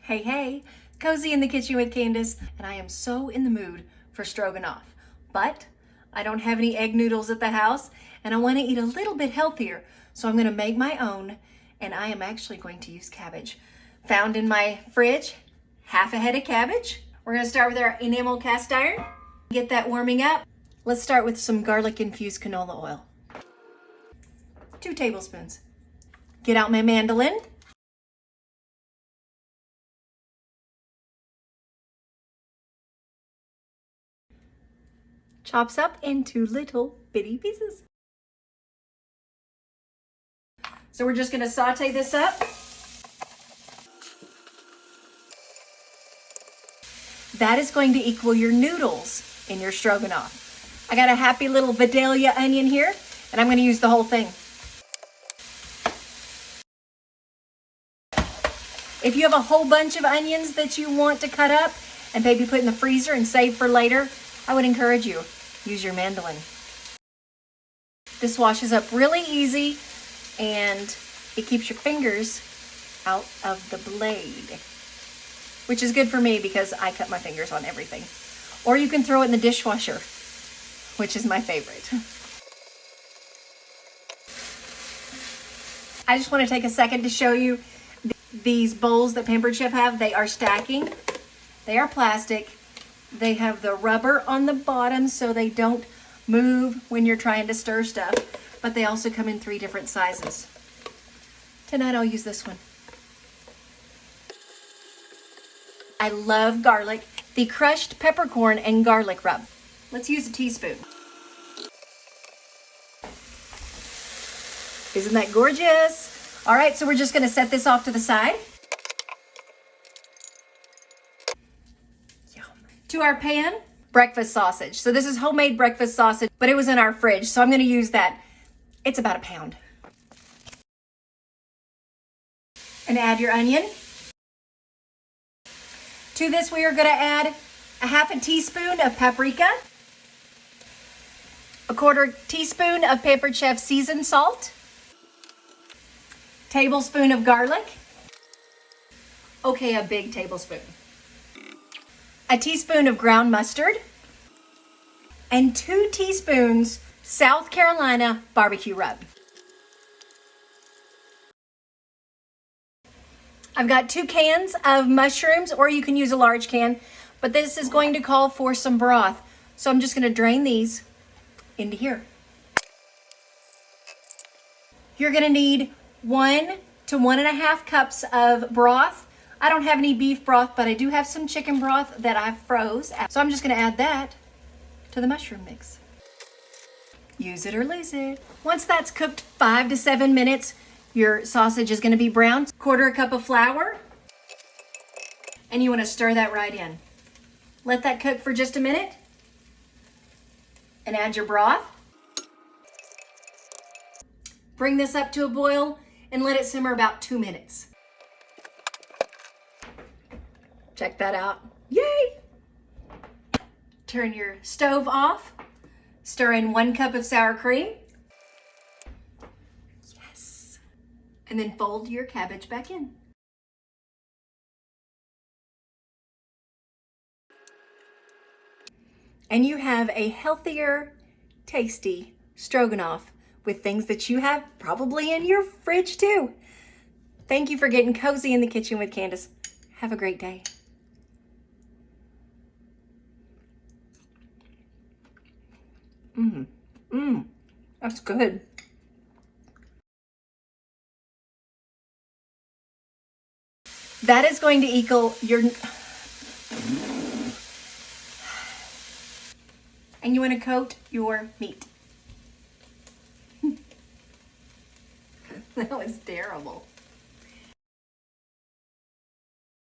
Hey, hey, Cozy in the Kitchen with Candace, and I am so in the mood for stroganoff. But I don't have any egg noodles at the house, and I want to eat a little bit healthier, so I'm going to make my own, and I am actually going to use cabbage. Found in my fridge, half a head of cabbage. We're going to start with our enamel cast iron. Get that warming up. Let's start with some garlic-infused canola oil. 2 tablespoons. Get out my mandolin. Chops up into little bitty pieces. So we're just going to saute this up. That is going to equal your noodles in your stroganoff. I got a happy little Vidalia onion here, and I'm going to use the whole thing. If you have a whole bunch of onions that you want to cut up and maybe put in the freezer and save for later, I would encourage you, use your mandolin. This washes up really easy and it keeps your fingers out of the blade, which is good for me because I cut my fingers on everything. Or you can throw it in the dishwasher, which is my favorite. I just want to take a second to show you these bowls that Pampered Chef have. They are stacking. They are plastic. They have the rubber on the bottom so they don't move when you're trying to stir stuff, but they also come in 3 different sizes. Tonight I'll use this one. I love garlic. The crushed peppercorn and garlic rub. Let's use a teaspoon. Isn't that gorgeous? All right, so we're just gonna set this off to the side. Yum. To our pan, breakfast sausage. So this is homemade breakfast sausage, but it was in our fridge, so I'm gonna use that. It's about 1 pound. And add your onion. To this, we are gonna add a 1/2 teaspoon of paprika, a 1/4 teaspoon of Pampered Chef seasoned salt, tablespoon of garlic. Okay, a big tablespoon. A teaspoon of ground mustard, and 2 teaspoons South Carolina BBQ rub. I've got 2 cans of mushrooms, or you can use a large can, but this is going to call for some broth. So I'm just going to drain these into here. You're going to need 1 to 1.5 cups of broth. I don't have any beef broth, but I do have some chicken broth that I froze. So I'm just going to add that to the mushroom mix. Use it or lose it. Once that's cooked 5 to 7 minutes, your sausage is going to be brown. 1/4 cup of flour. And you want to stir that right in. Let that cook for just a minute. And add your broth. Bring this up to a boil and let it simmer about 2 minutes. Check that out. Yay! Turn your stove off. Stir in 1 cup of sour cream. Yes. And then fold your cabbage back in. And you have a healthier, tasty stroganoff with things that you have probably in your fridge too. Thank you for getting cozy in the kitchen with Candace. Have a great day. That's good. That is going to equal your... And you want to coat your meat. That was terrible.